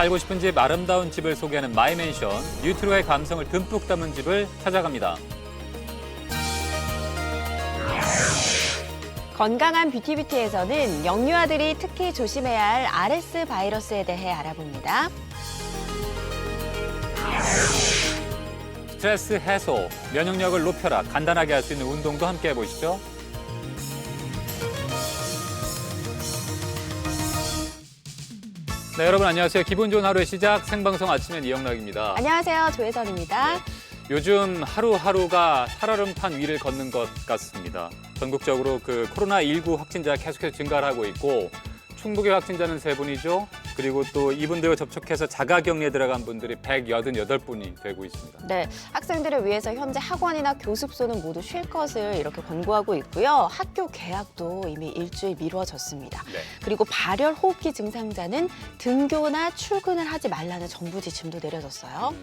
살고 싶은 집, 아름다운 집을 소개하는 마이맨션. 뉴트로의 감성을 듬뿍 담은 집을 찾아갑니다. 건강한 뷰티에서는 영유아들이 특히 조심해야 할 RS 바이러스에 대해 알아봅니다. 스트레스 해소, 면역력을 높여라, 간단하게 할 수 있는 운동도 함께 해보시죠. 네, 여러분 안녕하세요. 기분 좋은 하루의 시작, 생방송 아침엔 이영락입니다. 안녕하세요. 조혜선입니다. 요즘 하루하루가 살얼음판 위를 걷는 것 같습니다. 전국적으로 그 코로나19 확진자가 계속해서 증가를 하고 있고 충북의 확진자는 3분이죠. 그리고 또 이분들과 접촉해서 자가격리에 들어간 분들이 188분이 되고 있습니다. 네, 학생들을 위해서 현재 학원이나 교습소는 모두 쉴 것을 이렇게 권고하고 있고요. 학교 개학도 이미 일주일 미뤄졌습니다. 네. 그리고 발열 호흡기 증상자는 등교나 출근을 하지 말라는 정부 지침도 내려졌어요.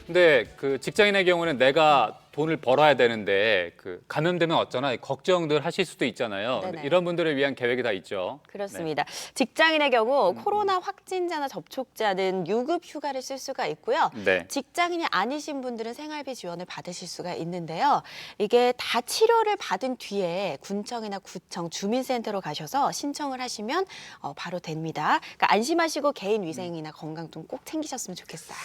근데 그 직장인의 경우는 내가 돈을 벌어야 되는데 그 감염되면 어쩌나 걱정들 하실 수도 있잖아요. 네네. 이런 분들을 위한 계획이 다 있죠. 그렇습니다. 직장인의 경우 코로나 확진자나 접촉자는 유급 휴가를 쓸 수가 있고요. 네. 직장인이 아니신 분들은 생활비 지원을 받으실 수가 있는데요. 이게 다 치료를 받은 뒤에 군청이나 구청, 주민센터로 가셔서 신청을 하시면 바로 됩니다. 그러니까 안심하시고 개인 위생이나 건강 좀 꼭 챙기셨으면 좋겠어요.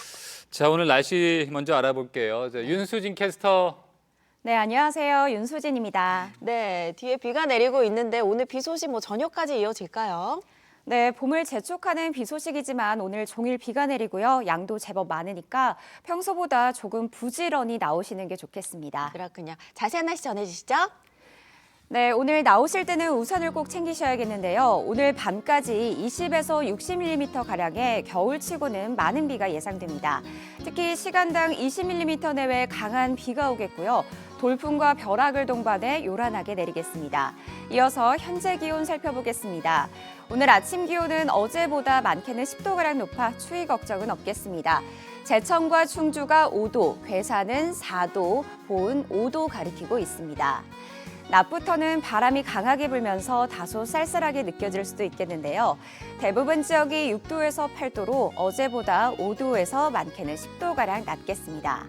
자, 오늘 날씨 먼저 알아볼게요. 윤수진 캐스터. 네, 안녕하세요. 윤수진입니다. 네, 뒤에 비가 내리고 있는데 오늘 비 소식 저녁까지 이어질까요? 네, 봄을 재촉하는 비 소식이지만 오늘 종일 비가 내리고요. 양도 제법 많으니까 평소보다 조금 부지런히 나오시는 게 좋겠습니다. 그렇군요. 자세한 날씨 전해주시죠. 네, 오늘 나오실 때는 우산을 꼭 챙기셔야겠는데요. 오늘 밤까지 20에서 60mm가량의 겨울치고는 많은 비가 예상됩니다. 특히 시간당 20mm 내외 강한 비가 오겠고요. 돌풍과 벼락을 동반해 요란하게 내리겠습니다. 이어서 현재 기온 살펴보겠습니다. 오늘 아침 기온은 어제보다 많게는 10도가량 높아 추위 걱정은 없겠습니다. 제천과 충주가 5도, 괴산은 4도, 보은 5도 가리키고 있습니다. 낮부터는 바람이 강하게 불면서 다소 쌀쌀하게 느껴질 수도 있겠는데요. 대부분 지역이 6도에서 8도로 어제보다 5도에서 많게는 10도가량 낮겠습니다.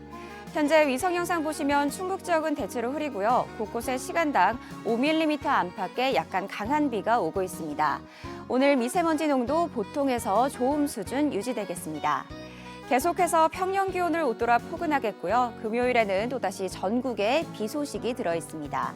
현재 위성 영상 보시면 충북 지역은 대체로 흐리고요. 곳곳에 시간당 5mm 안팎의 약간 강한 비가 오고 있습니다. 오늘 미세먼지 농도 보통에서 좋음 수준 유지되겠습니다. 계속해서 평년 기온을 웃돌아 포근하겠고요. 금요일에는 또다시 전국에 비 소식이 들어있습니다.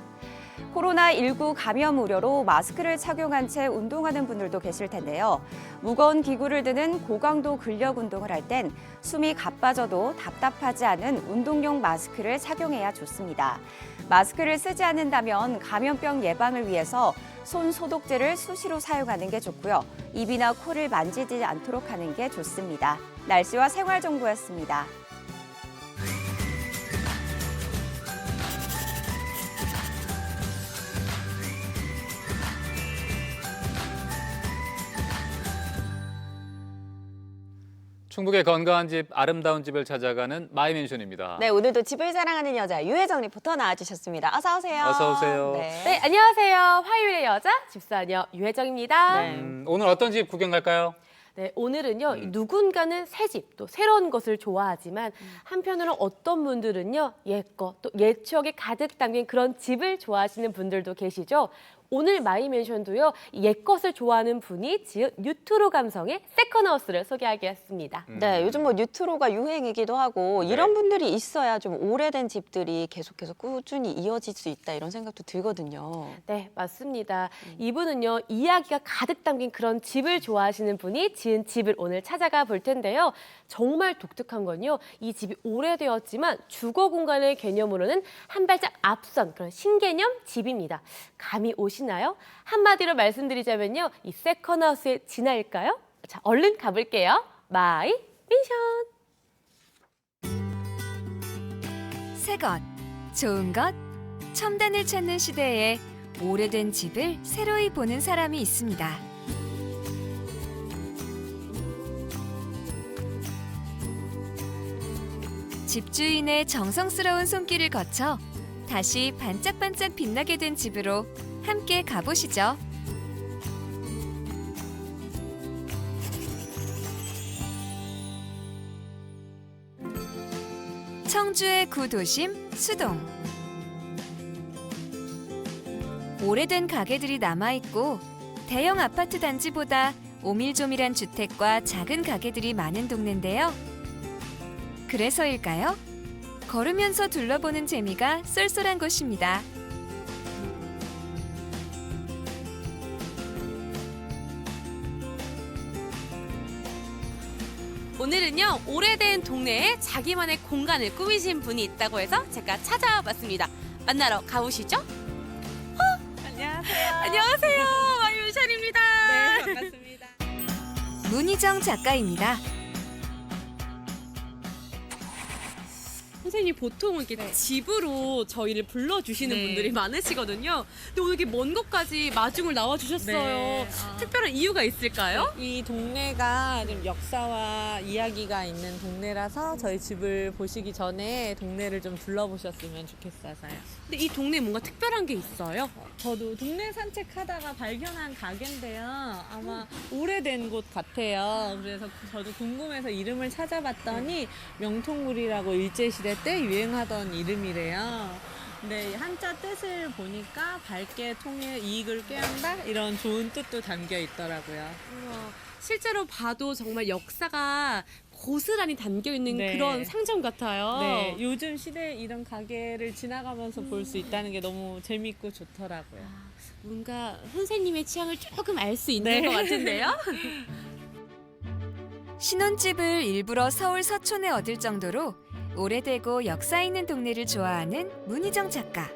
코로나19 감염 우려로 마스크를 착용한 채 운동하는 분들도 계실 텐데요. 무거운 기구를 드는 고강도 근력 운동을 할 땐 숨이 가빠져도 답답하지 않은 운동용 마스크를 착용해야 좋습니다. 마스크를 쓰지 않는다면 감염병 예방을 위해서 손 소독제를 수시로 사용하는 게 좋고요. 입이나 코를 만지지 않도록 하는 게 좋습니다. 날씨와 생활 정보였습니다. 충북의 건강한 집, 아름다운 집을 찾아가는 마이맨션입니다. 네, 오늘도 집을 사랑하는 여자 유혜정 리포터 나와주셨습니다. 어서 오세요. 어서 오세요. 네, 안녕하세요. 화요일의 여자 집사녀 유혜정입니다. 네. 오늘 어떤 집 구경 갈까요? 네, 오늘은요. 누군가는 새 집, 또 새로운 것을 좋아하지만 한편으로는 어떤 분들은요. 옛것, 또 옛 추억이 가득 담긴 그런 집을 좋아하시는 분들도 계시죠. 오늘 마이맨션도요. 옛것을 좋아하는 분이 지은 뉴트로 감성의 세컨하우스를 소개하겠습니다. 네, 요즘 뉴트로가 유행이기도 하고 네. 이런 분들이 있어야 좀 오래된 집들이 계속해서 꾸준히 이어질 수 있다 이런 생각도 들거든요. 네, 맞습니다. 이분은요, 이야기가 가득 담긴 그런 집을 좋아하시는 분이 지은 집을 오늘 찾아가 볼 텐데요. 정말 독특한 건요, 이 집이 오래되었지만 주거 공간의 개념으로는 한 발짝 앞선 그런 신개념 집입니다. 감이 오시나요? 한마디로 말씀드리자면요, 이 세컨하우스의 진화일까요? 자, 얼른 가볼게요. 마이 미션! 새 것, 좋은 것, 첨단을 찾는 시대에 오래된 집을 새로이 보는 사람이 있습니다. 집주인의 정성스러운 손길을 거쳐 다시 반짝반짝 빛나게 된 집으로 함께 가보시죠. 청주의 구도심 수동. 오래된 가게들이 남아있고 대형 아파트 단지보다 오밀조밀한 주택과 작은 가게들이 많은 동네인데요. 그래서일까요? 걸으면서 둘러보는 재미가 쏠쏠한 곳입니다. 오늘은요, 오래된 동네에 자기만의 공간을 꾸미신 분이 있다고 해서 제가 찾아봤습니다. 만나러 가보시죠. 안녕하세요. 안녕하세요. 마유찬입니다. 네, 반갑습니다. 문희정 작가입니다. 선생님 보통 이렇게 집으로 저희를 불러주시는 네. 분들이 많으시거든요. 근데 오늘 이렇게 먼 곳까지 마중을 나와주셨어요. 네. 특별한 이유가 있을까요? 이 동네가 좀 역사와 이야기가 있는 동네라서 저희 집을 보시기 전에 동네를 좀 둘러보셨으면 좋겠어서요. 근데 이 동네에 뭔가 특별한 게 있어요? 저도 동네 산책하다가 발견한 가게인데요. 아마 오래된 곳 같아요. 그래서 저도 궁금해서 이름을 찾아봤더니 명통굴이라고 일제시대 때 유행하던 이름이래요. 근데 한자 뜻을 보니까 밝게 통일 이익을 꾀한다 이런 좋은 뜻도 담겨 있더라고요. 우와, 실제로 봐도 정말 역사가 고스란히 담겨있는 네. 그런 상점 같아요. 네, 요즘 시대에 이런 가게를 지나가면서 볼 수 있다는 게 너무 재밌고 좋더라고요. 뭔가 선생님의 취향을 조금 알 수 있는 네. 것 같은데요? 신혼집을 일부러 서울 서촌에 얻을 정도로 오래되고 역사 있는 동네를 좋아하는 문희정 작가.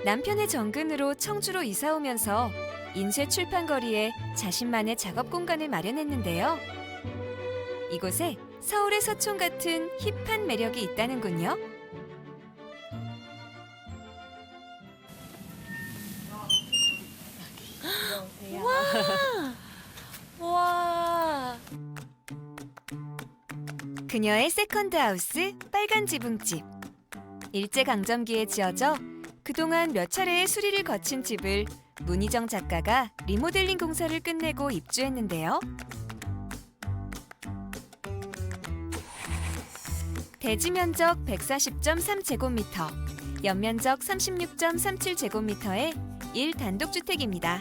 남편의 정근으로 청주로 이사 오면서 인쇄 출판거리에 자신만의 작업 공간을 마련했는데요. 이곳에 서울의 서촌 같은 힙한 매력이 있다는군요. 와. 그녀의 세컨드 하우스 빨간 지붕집. 일제강점기에 지어져 그동안 몇 차례의 수리를 거친 집을 문희정 작가가 리모델링 공사를 끝내고 입주했는데요. 대지 면적 140.3제곱미터, 연면적 36.37제곱미터의 1단독주택입니다.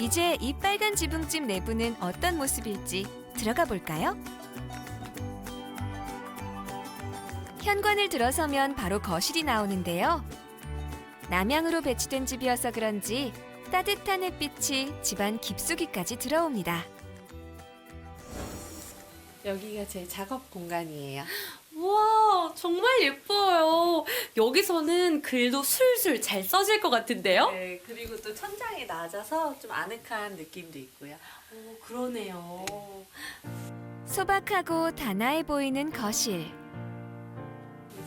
이제 이 빨간 지붕집 내부는 어떤 모습일지 들어가 볼까요? 현관을 들어서면 바로 거실이 나오는데요. 남향으로 배치된 집이어서 그런지 따뜻한 햇빛이 집안 깊숙이까지 들어옵니다. 여기가 제 작업 공간이에요. 와, 정말 예뻐요. 여기서는 글도 술술 잘 써질 것 같은데요? 네, 그리고 또 천장이 낮아서 좀 아늑한 느낌도 있고요. 오, 그러네요. 소박하고 단아해 보이는 거실.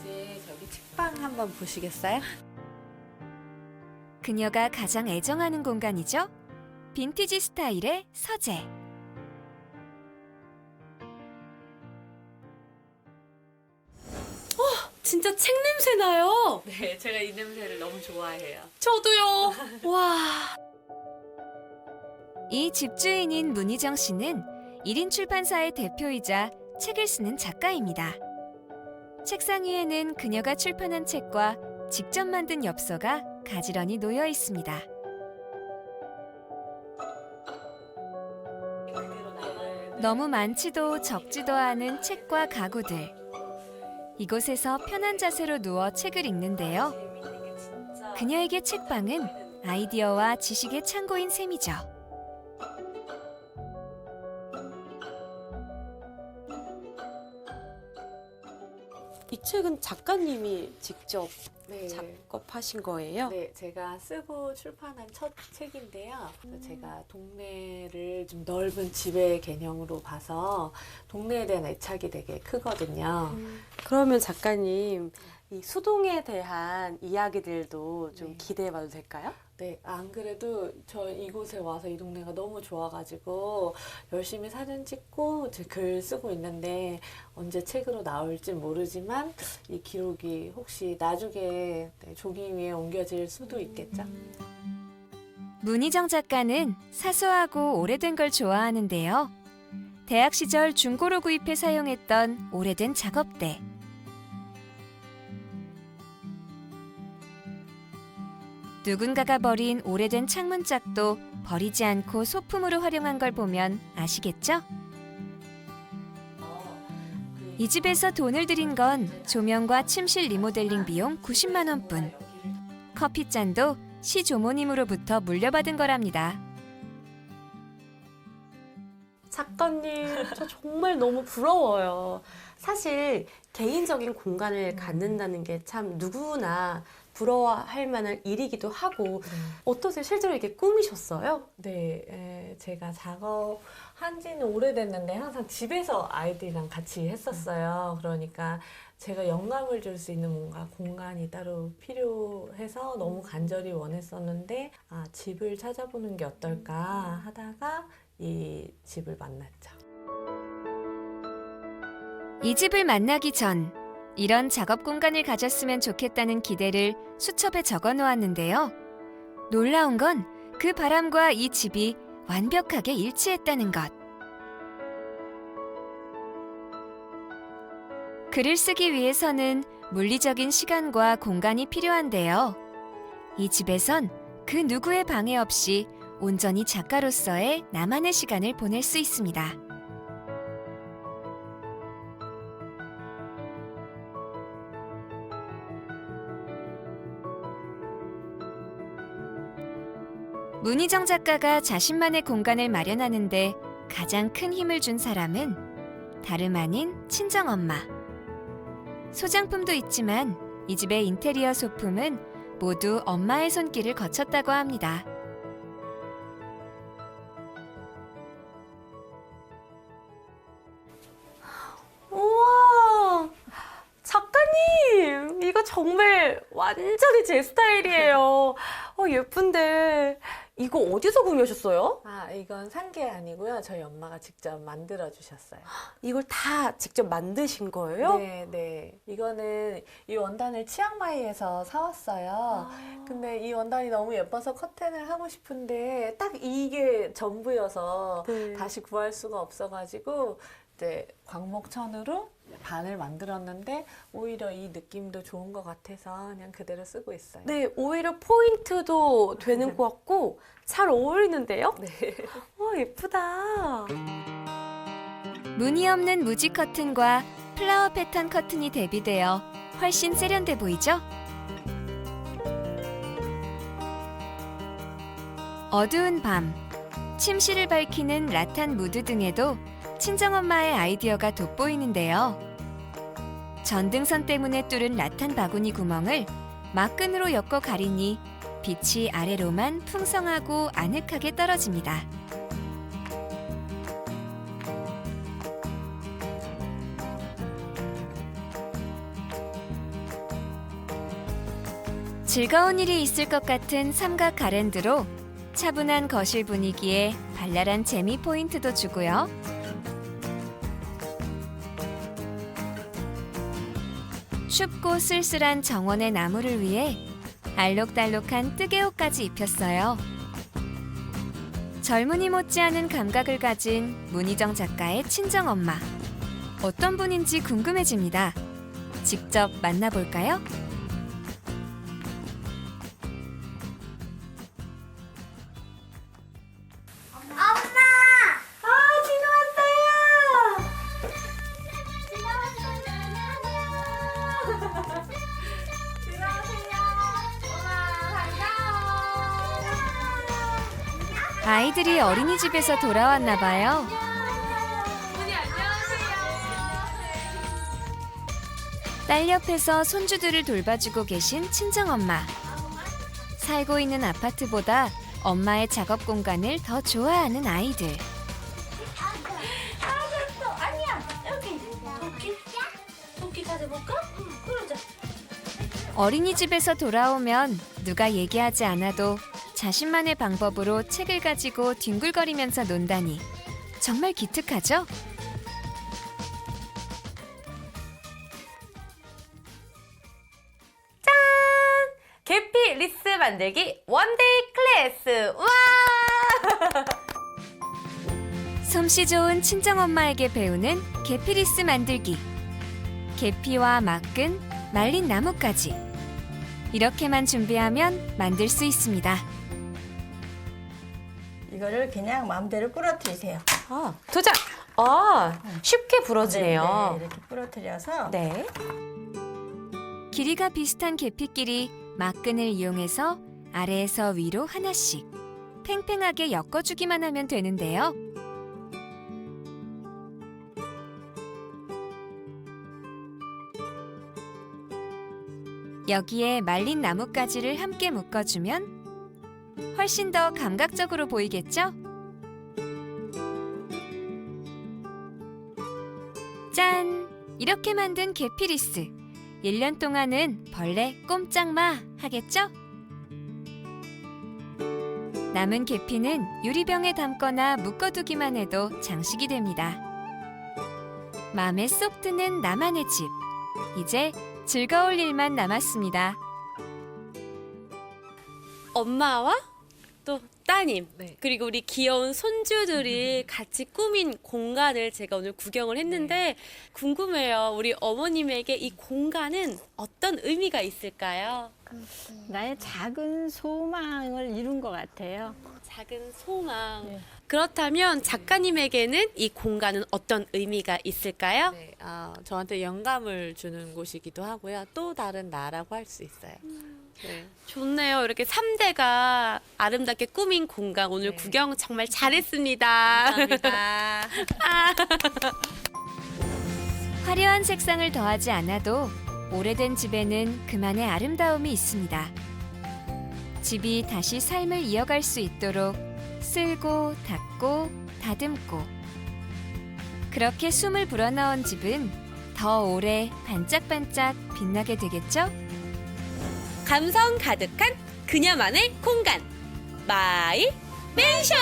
이제 저기 책방 한번 보시겠어요? 그녀가 가장 애정하는 공간이죠. 빈티지 스타일의 서재. 진짜 책 냄새 나요. 네, 제가 이 냄새를 너무 좋아해요. 저도요. 와. 이 집주인인 문희정 씨는 1인 출판사의 대표이자 책을 쓰는 작가입니다. 책상 위에는 그녀가 출판한 책과 직접 만든 엽서가 가지런히 놓여 있습니다. 너무 많지도 적지도 않은 책과 가구들. 이곳에서 편한 자세로 누워 책을 읽는데요. 그녀에게 책방은 아이디어와 지식의 창고인 셈이죠. 이 책은 작가님이 직접 네. 작업하신 거예요? 네, 제가 쓰고 출판한 첫 책인데요. 그래서 제가 동네를 좀 넓은 집의 개념으로 봐서 동네에 대한 애착이 되게 크거든요. 그러면 작가님, 이 수동에 대한 이야기들도 좀 네. 기대해봐도 될까요? 네, 안 그래도 저 이곳에 와서 이 동네가 너무 좋아가지고 열심히 사진 찍고 제 글 쓰고 있는데 언제 책으로 나올지 모르지만 이 기록이 혹시 나중에 종이 위에 옮겨질 수도 있겠죠? 문희정 작가는 사소하고 오래된 걸 좋아하는데요. 대학 시절 중고로 구입해 사용했던 오래된 작업대. 누군가가 버린 오래된 창문짝도 버리지 않고 소품으로 활용한 걸 보면 아시겠죠? 이 집에서 돈을 들인 건 조명과 침실 리모델링 비용 90만 원뿐. 커피잔도 시조모님으로부터 물려받은 거랍니다. 작가님, 저 정말 너무 부러워요. 사실 개인적인 공간을 갖는다는 게 참 누구나 부러워할 만한 일이기도 하고 어떠세요? 실제로 이렇게 꾸미셨어요? 네, 제가 작업한 지는 오래됐는데 항상 집에서 아이들이랑 같이 했었어요. 그러니까 제가 영감을 줄 수 있는 뭔가 공간이 따로 필요해서 너무 간절히 원했었는데 집을 찾아보는 게 어떨까 하다가 이 집을 만났죠. 이 집을 만나기 전 이런 작업 공간을 가졌으면 좋겠다는 기대를 수첩에 적어 놓았는데요. 놀라운 건 그 바람과 이 집이 완벽하게 일치했다는 것. 글을 쓰기 위해서는 물리적인 시간과 공간이 필요한데요. 이 집에선 그 누구의 방해 없이 온전히 작가로서의 나만의 시간을 보낼 수 있습니다. 문희정 작가가 자신만의 공간을 마련하는데 가장 큰 힘을 준 사람은 다름 아닌 친정엄마. 소장품도 있지만 이 집의 인테리어 소품은 모두 엄마의 손길을 거쳤다고 합니다. 우와, 작가님, 이거 정말 완전히 제 스타일이에요. 예쁜데 이거 어디서 구매하셨어요? 이건 산 게 아니고요. 저희 엄마가 직접 만들어 주셨어요. 이걸 다 직접 만드신 거예요? 네. 이거는 이 원단을 치앙마이에서 사왔어요. 근데 이 원단이 너무 예뻐서 커튼을 하고 싶은데 딱 이게 전부여서 네. 다시 구할 수가 없어가지고 이제 광목천으로 반을 만들었는데 오히려 이 느낌도 좋은 것 같아서 그냥 그대로 쓰고 있어요. 네, 오히려 포인트도 되는 것 같고 잘 어울리는데요? 네. 예쁘다. 무늬 없는 무지 커튼과 플라워 패턴 커튼이 대비되어 훨씬 세련돼 보이죠? 어두운 밤, 침실을 밝히는 라탄 무드 등에도 친정엄마의 아이디어가 돋보이는데요. 전등선 때문에 뚫은 라탄 바구니 구멍을 막끈으로 엮어 가리니 빛이 아래로만 풍성하고 아늑하게 떨어집니다. 즐거운 일이 있을 것 같은 삼각 가랜드로 차분한 거실 분위기에 발랄한 재미 포인트도 주고요. 춥고 쓸쓸한 정원의 나무를 위해 알록달록한 뜨개옷까지 입혔어요. 젊은이 못지않은 감각을 가진 문희정 작가의 친정엄마. 어떤 분인지 궁금해집니다. 직접 만나볼까요? 아이들이 어린이집에서 돌아왔나 봐요. 딸 옆에서 손주들을 돌봐주고 계신 친정엄마. 살고 있는 아파트보다 엄마의 작업 공간을 더 좋아하는 아이들. 어린이집에서 돌아오면 누가 얘기하지 않아도 자신만의 방법으로 책을 가지고 뒹굴거리면서 논다니 정말 기특하죠? 계피 리스 만들기 원데이 클래스. 와! 솜씨 좋은 친정엄마에게 배우는 계피리스 만들기. 계피와 막근, 말린 나무까지. 이렇게만 준비하면 만들 수 있습니다. 이거를 그냥 마음대로 부러뜨리세요. 도전! 쉽게 부러지네요. 네, 이렇게 부러뜨려서 네. 길이가 비슷한 계피끼리 막근을 이용해서 아래에서 위로 하나씩 팽팽하게 엮어주기만 하면 되는데요. 여기에 말린 나뭇가지를 함께 묶어주면 훨씬 더 감각적으로 보이겠죠? 짠! 이렇게 만든 계피리스. 1년 동안은 벌레 꼼짝마 하겠죠? 남은 계피는 유리병에 담거나 묶어두기만 해도 장식이 됩니다. 마음에 쏙 드는 나만의 집. 이제 즐거울 일만 남았습니다. 엄마와 또 따님 그리고 우리 귀여운 손주들이 같이 꾸민 공간을 제가 오늘 구경을 했는데 궁금해요. 우리 어머님에게 이 공간은 어떤 의미가 있을까요? 나의 작은 소망을 이룬 것 같아요. 작은 소망. 네. 그렇다면 작가님에게는 이 공간은 어떤 의미가 있을까요? 네, 저한테 영감을 주는 곳이기도 하고요. 또 다른 나라고 할 수 있어요. 네. 좋네요. 이렇게 3대가 아름답게 꾸민 공간 오늘 네. 구경 정말 잘했습니다. 감사합니다. 화려한 색상을 더하지 않아도 오래된 집에는 그만의 아름다움이 있습니다. 집이 다시 삶을 이어갈 수 있도록 쓸고 닦고 다듬고 그렇게 숨을 불어넣은 집은 더 오래 반짝반짝 빛나게 되겠죠? 감성 가득한 그녀만의 공간 마이 맨션.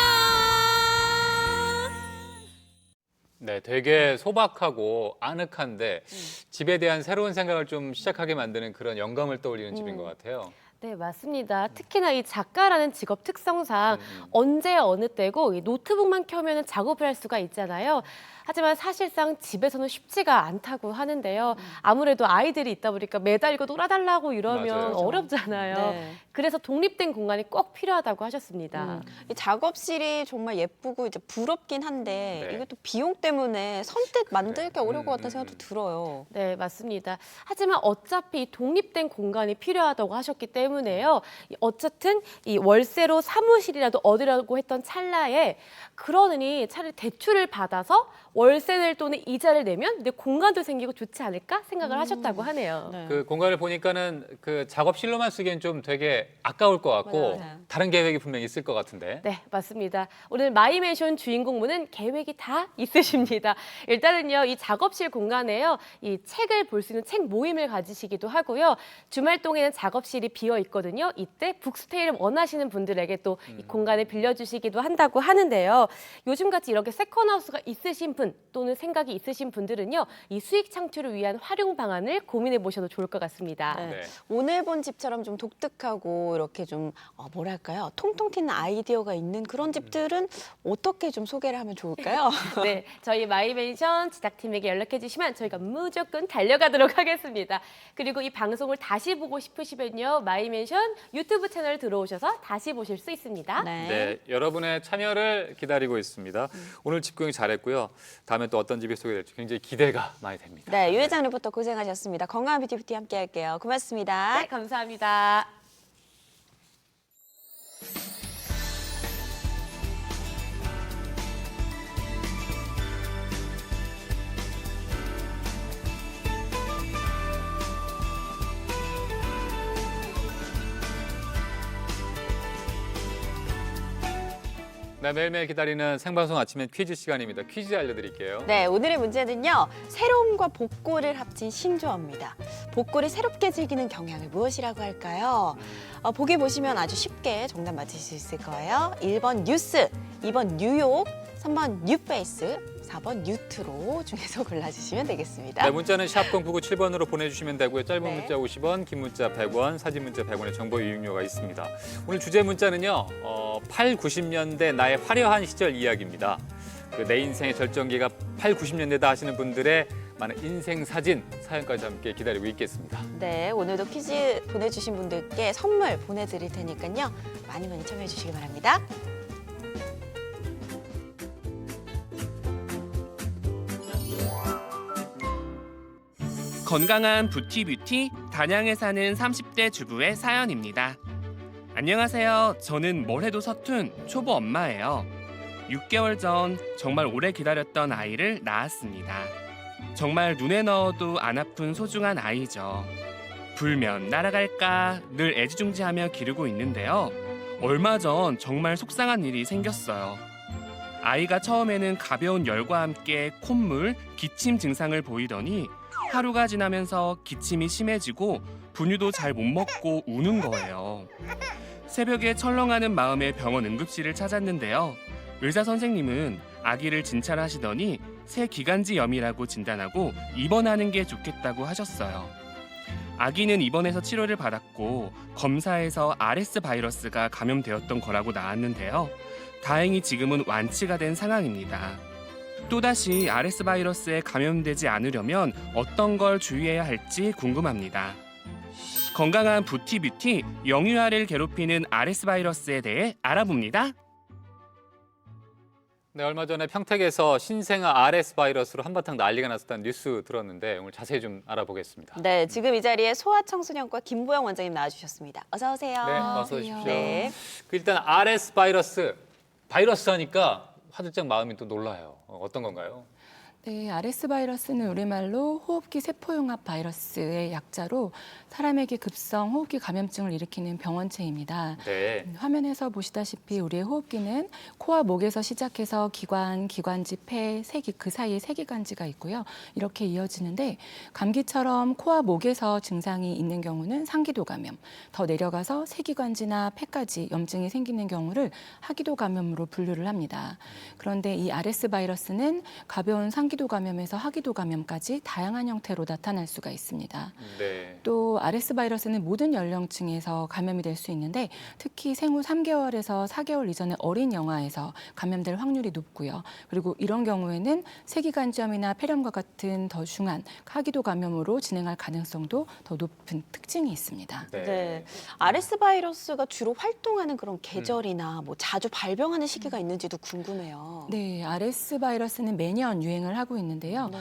네, 되게 소박하고 아늑한데 집에 대한 새로운 생각을 좀 시작하게 만드는 그런 영감을 떠올리는 집인 것 같아요. 네, 맞습니다. 특히나 이 작가라는 직업 특성상 언제 어느 때고 이 노트북만 켜면 작업을 할 수가 있잖아요. 하지만 사실상 집에서는 쉽지가 않다고 하는데요. 아무래도 아이들이 있다 보니까 매달고 놀아달라고 이러면 맞아요. 어렵잖아요. 네. 그래서 독립된 공간이 꼭 필요하다고 하셨습니다. 이 작업실이 정말 예쁘고 이제 부럽긴 한데 네. 이것도 비용 때문에 선뜻 만들기 어려울 것 같다는 생각도 음. 들어요. 네, 맞습니다. 하지만 어차피 이 독립된 공간이 필요하다고 하셨기 때문에요. 어쨌든 이 월세로 사무실이라도 얻으려고 했던 찰나에 그러느니 차라리 대출을 받아서 월세 낼 돈에 이자를 내면 내 공간도 생기고 좋지 않을까 생각을 하셨다고 하네요. 네. 그 공간을 보니까는 그 작업실로만 쓰기엔 좀 되게 아까울 것 같고 맞아요. 다른 계획이 분명히 있을 것 같은데. 네, 맞습니다. 오늘 마이맨션 주인공분은 계획이 다 있으십니다. 일단은요, 이 작업실 공간에요, 이 책을 볼 수 있는 책 모임을 가지시기도 하고요. 주말 동에는 작업실이 비어 있거든요. 이때 북스테이를 원하시는 분들에게 또 이 공간을 빌려주시기도 한다고 하는데요. 요즘같이 이렇게 세컨하우스가 있으신 분 또는 생각이 있으신 분들은요, 이 수익 창출을 위한 활용 방안을 고민해 보셔도 좋을 것 같습니다. 네. 네. 오늘 본 집처럼 좀 독특하고 이렇게 좀 뭐랄까요? 통통 튀는 아이디어가 있는 그런 집들은 어떻게 좀 소개를 하면 좋을까요? 네, 저희 마이맨션 제작팀에게 연락해 주시면 저희가 무조건 달려가도록 하겠습니다. 그리고 이 방송을 다시 보고 싶으시면요, 마이맨션 유튜브 채널 들어오셔서 다시 보실 수 있습니다. 네, 여러분의 참여를 기다리고 있습니다. 오늘 집 구경 잘했고요. 다음에 또 어떤 집이 소개될지 굉장히 기대가 많이 됩니다. 네, 유 회장 리포터 고생하셨습니다. 건강한 뷰티 함께 할게요. 고맙습니다. 네, 감사합니다. 네, 매일매일 기다리는 생방송 아침엔 퀴즈 시간입니다. 퀴즈 알려드릴게요. 네, 오늘의 문제는요. 새로움과 복고를 합친 신조어입니다. 복고를 새롭게 즐기는 경향을 무엇이라고 할까요? 보기 보시면 아주 쉽게 정답 맞히실 수 있을 거예요. 1번 뉴스, 2번 뉴욕, 3번 뉴페이스, 4번 뉴트로 중에서 골라주시면 되겠습니다. 네, 문자는 샵 0997번으로 보내주시면 되고요. 짧은 네. 문자 50원, 긴 문자 100원, 사진 문자 100원의 정보 이용료가 있습니다. 오늘 주제 문자는요. 8, 90년대 나의 화려한 시절 이야기입니다. 그 내 인생의 절정기가 8, 90년대다 하시는 분들의 많은 인생 사진 사연까지 함께 기다리고 있겠습니다. 네, 오늘도 퀴즈 보내주신 분들께 선물 보내드릴 테니까요. 많이 많이 참여해 주시기 바랍니다. 건강한 부티뷰티 단양에 사는 30대 주부의 사연입니다. 안녕하세요. 저는 뭘 해도 서툰 초보 엄마예요. 6개월 전 정말 오래 기다렸던 아이를 낳았습니다. 정말 눈에 넣어도 안 아픈 소중한 아이죠. 불면 날아갈까 늘 애지중지하며 기르고 있는데요. 얼마 전 정말 속상한 일이 생겼어요. 아이가 처음에는 가벼운 열과 함께 콧물, 기침 증상을 보이더니 하루가 지나면서 기침이 심해지고 분유도 잘 못 먹고 우는 거예요. 새벽에 철렁하는 마음에 병원 응급실을 찾았는데요. 의사 선생님은 아기를 진찰하시더니 새 기관지염이라고 진단하고 입원하는 게 좋겠다고 하셨어요. 아기는 입원해서 치료를 받았고 검사에서 RS 바이러스가 감염되었던 거라고 나왔는데요. 다행히 지금은 완치가 된 상황입니다. 또다시 RS 바이러스에 감염되지 않으려면 어떤 걸 주의해야 할지 궁금합니다. 건강한 부티뷰티 영유아를 괴롭히는 RS 바이러스에 대해 알아봅니다. 네, 얼마 전에 평택에서 신생아 RS 바이러스로 한바탕 난리가 났었다는 뉴스 들었는데 오늘 자세히 좀 알아보겠습니다. 네, 지금 이 자리에 소아청소년과 김보영 원장님 나와주셨습니다. 어서 오세요. 네, 어서 오십시오. 네. 일단 RS 바이러스 하니까 화들짝 마음이 또 놀라요. 어떤 건가요? 네, RS 바이러스는 우리말로 호흡기 세포융합 바이러스의 약자로 사람에게 급성 호흡기 감염증을 일으키는 병원체입니다. 네. 화면에서 보시다시피 우리의 호흡기는 코와 목에서 시작해서 기관, 기관지, 폐, 세기 그 사이에 세기관지가 있고요. 이렇게 이어지는데 감기처럼 코와 목에서 증상이 있는 경우는 상기도 감염, 더 내려가서 세기관지나 폐까지 염증이 생기는 경우를 하기도 감염으로 분류를 합니다. 그런데 이 RS 바이러스는 가벼운 상기도 감염에서 하기도 감염까지 다양한 형태로 나타날 수가 있습니다. 네. 또 RS 바이러스는 모든 연령층에서 감염이 될 수 있는데 특히 생후 3개월에서 4개월 이전의 어린 영아에서 감염될 확률이 높고요. 그리고 이런 경우에는 세기관지염이나 폐렴과 같은 더 중한 하기도 감염으로 진행할 가능성도 더 높은 특징이 있습니다. 네. RS 바이러스가 주로 활동하는 그런 계절이나 뭐 자주 발병하는 시기가 있는지도 궁금해요. 네, RS 바이러스는 매년 유행을 하고 있는데요. 네.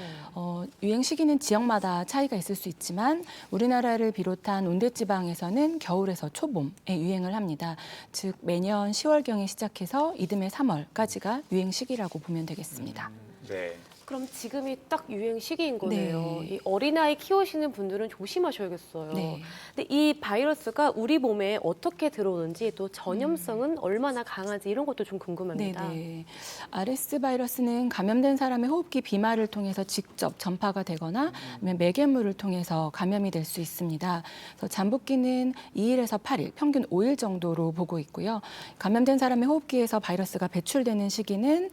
유행 시기는 지역마다 차이가 있을 수 있지만 우리나라를 비롯한 온대지방에서는 겨울에서 초봄에 유행을 합니다. 즉 매년 10월경에 시작해서 이듬해 3월까지가 유행 시기라고 보면 되겠습니다. 네. 그럼 지금이 딱 유행 시기인 거네요. 네. 이 어린아이 키우시는 분들은 조심하셔야겠어요. 네. 근데 이 바이러스가 우리 몸에 어떻게 들어오는지 또 전염성은 얼마나 강한지 이런 것도 좀 궁금합니다. 네네. RS 바이러스는 감염된 사람의 호흡기 비말을 통해서 직접 전파가 되거나 아니면 매개물을 통해서 감염이 될 수 있습니다. 그래서 잠복기는 2일에서 8일, 평균 5일 정도로 보고 있고요. 감염된 사람의 호흡기에서 바이러스가 배출되는 시기는